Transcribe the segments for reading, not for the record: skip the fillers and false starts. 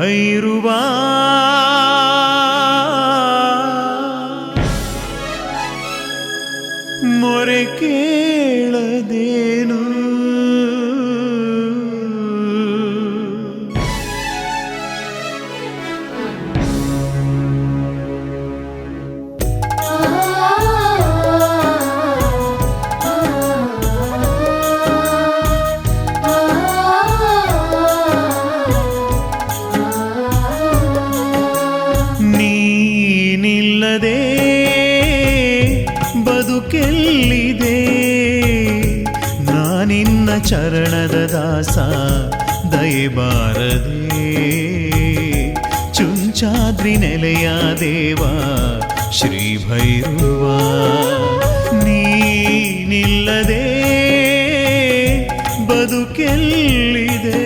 ಭೈರುವ ಮೊರೆ ಕೇಳದೇನು ನೀನಿಲ್ಲದೆ ಬದುಕೆಲ್ಲಿದೆ ನಾನಿನ್ನ ಚರಣದ ದಾಸ ದಯೆಬಾರದೆ ಚುಂಚಾದ್ರಿ ನೆಲೆಯ ದೇವ ಶ್ರೀ ಭೈರವ ನೀನಿಲ್ಲದೆ ಬದುಕೆಲ್ಲಿದೆ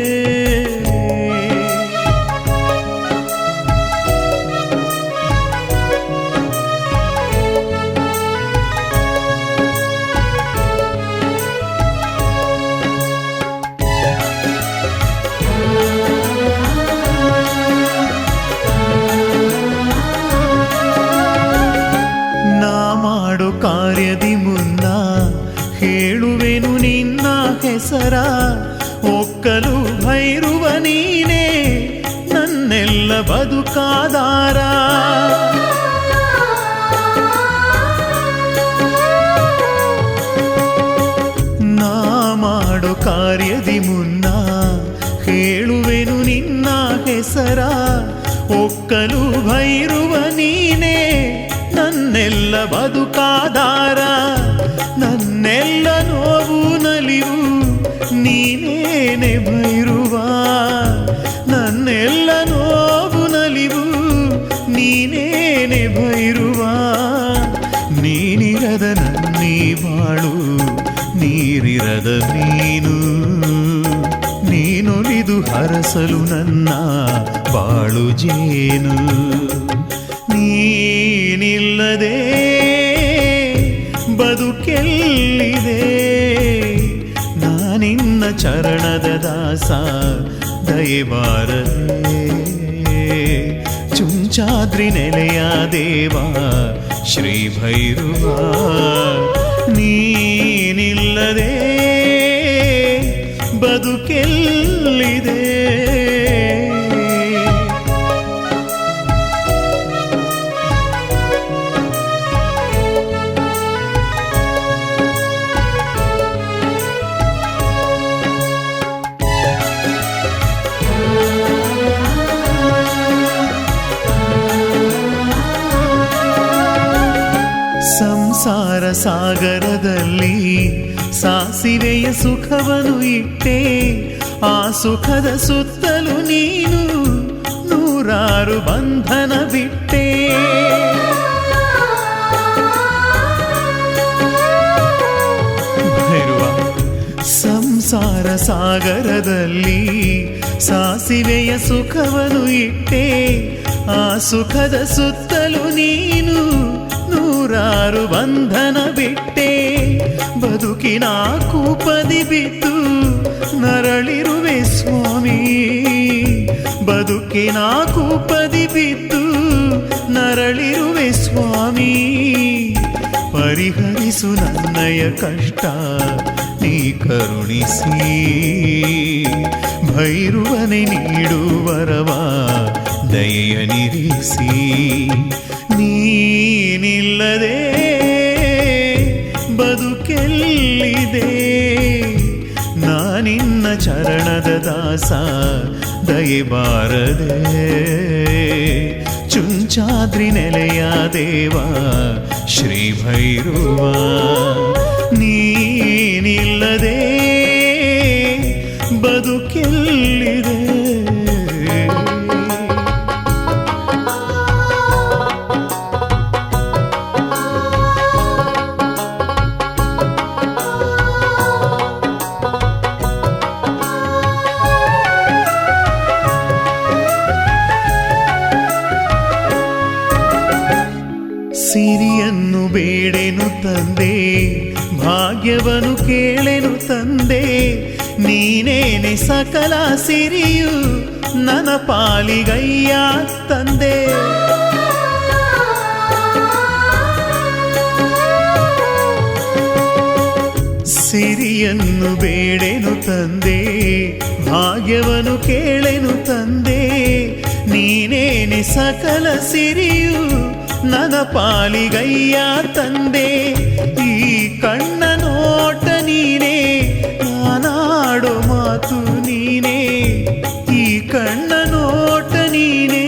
ಕಾರ್ಯದಿ ಮುನ್ನ ಹೇಳುವೆನು ನಿನ್ನ ಹೆಸರ ಒಕ್ಕಲು ಭೈರುವ ನೀನೇ ನನ್ನೆಲ್ಲ ಬದುಕಾದಾರ ನಾ ಮಾಡೋ ಕಾರ್ಯದಿ ಮುನ್ನ ಹೇಳುವೆನು ನಿನ್ನ ಹೆಸರ ಒಕ್ಕಲು ಭೈರುವ ನೀನೇ ನನ್ನೆಲ್ಲ ಬದುಕಾದಾರ ನನ್ನೆಲ್ಲ ನೋವು ನಲಿವು ನೀನೇನೆ ಭೈರುವ ನನ್ನೆಲ್ಲ ನೋವು ನಲಿವು ನೀನೇನೆ ಭೈರುವ ನೀನಿರದ ನನ್ನೀ ಬಾಳು ನೀರಿರದ ನೀನೊಲಿದು ಹರಸಲು ನನ್ನ ಬಾಳು ಜೇನು ನೀನಿಲ್ಲದೆ ಬದುಕೆಲ್ಲಿದೆ ನಾನಿನ್ನ ಚರಣದ ದಾಸ ದಯೆಬಾರದೆ ಚುಂಚಾದ್ರಿ ನೆಲೆಯ ದೇವ ಶ್ರೀ ಭೈರವ ನೀನಿಲ್ಲದೆ ಬದುಕೆಲ್ಲಿದೆ ಸಂಸಾರ ಸಾಗರದಲ್ಲಿ ಸಾಸಿವೆಯ ಸುಖವನ್ನು ಇಟ್ಟೆ ಆ ಸುಖದ ಸುತ್ತಲೂ ನೀನು ನೂರಾರು ಬಂಧನ ಬಿಟ್ಟೆ ಭೈರವ ಸಂಸಾರ ಸಾಗರದಲ್ಲಿ ಸಾಸಿವೆಯ ಸುಖವನ್ನು ಇಟ್ಟೆ ಆ ಸುಖದ ಸುತ್ತಲೂ ನೀನು ನೂರಾರು ಬಂಧನ ಬಿಟ್ಟೆ ಬದುಕಿನ ಕೂಪದಿ ಬಿದ್ದು ನರಳಿರುವೆ ಸ್ವಾಮಿ ಬದುಕಿನ ಕೂಪದಿ ಬಿದ್ದು ನರಳಿರುವೆ ಸ್ವಾಮಿ ಪರಿಹರಿಸು ನನ್ನಯ ಕಷ್ಟ ನೀ ಕರುಣಿಸಿ ಭೈರವನೇ ನೀಡುವರವ ದಯೆಯ ನಿರೀಸಿ ನೀನಿಲ್ಲದೆ ಬದುಕೆಲ್ಲಿದೆ ನಾನಿನ್ನ ಚರಣದ ದಾಸ ದಯೆಬಾರದೆ ಚುಂಚಾದ್ರಿ ನೆಲೆಯ ದೇವ ಶ್ರೀ ಭೈರವ ನೀನಿಲ್ಲದೆ ಬದುಕೆಲ್ಲಿದೆ ಸಿರಿಯನ್ನು ಬೇಡೆನು ತಂದೆ ಭಾಗ್ಯವನ್ನು ಕೇಳೆನು ತಂದೆ ನೀನೇನೆ ಸಕಲ ಸಿರಿಯು ನನ್ನ ಪಾಲಿಗಯ್ಯ ತಂದೆ. ಸಿರಿಯನ್ನು ಬೇಡೆನು ತಂದೆ, ಭಾಗ್ಯವನ್ನು ಕೇಳೆನು ತಂದೆ. ನೀನೇನೆ ಸಕಲ ಸಿರಿಯು ನನ್ನ ಪಾಲಿಗಯ್ಯ ತಂದೆ. ಈ ಕಣ್ಣ ನೋಟ ನೀನೇ, ನಾನಾಡೋ ಮಾತು ನೀನೇ. ಈ ಕಣ್ಣ ನೋಟ ನೀನೇ,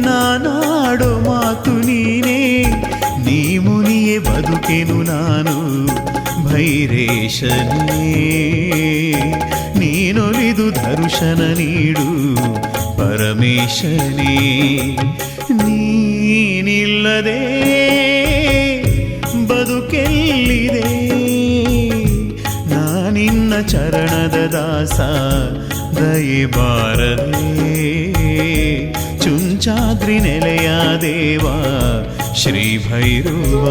ನಾನಾಡೋ ಮಾತು ನೀನೇ. ನೀ ಮುನಿಯೇ ಬದುಕೆನು ನಾನು ಭೈರೇಶನೇ. ನೀನೊಲಿದು ದರ್ಶನ ನೀಡು ಪರಮೇಶನೇ. ನೀನಿಲ್ಲದೆ ಬದುಕೆಲ್ಲಿದೆ, ನಾನಿನ್ನ ಚರಣದ ದಾಸ ದಯೆ ಬಾರದೆ. ಚುಂಚಾದ್ರಿ ನೆಲೆಯ ದೇವ ಶ್ರೀ ಭೈರವ.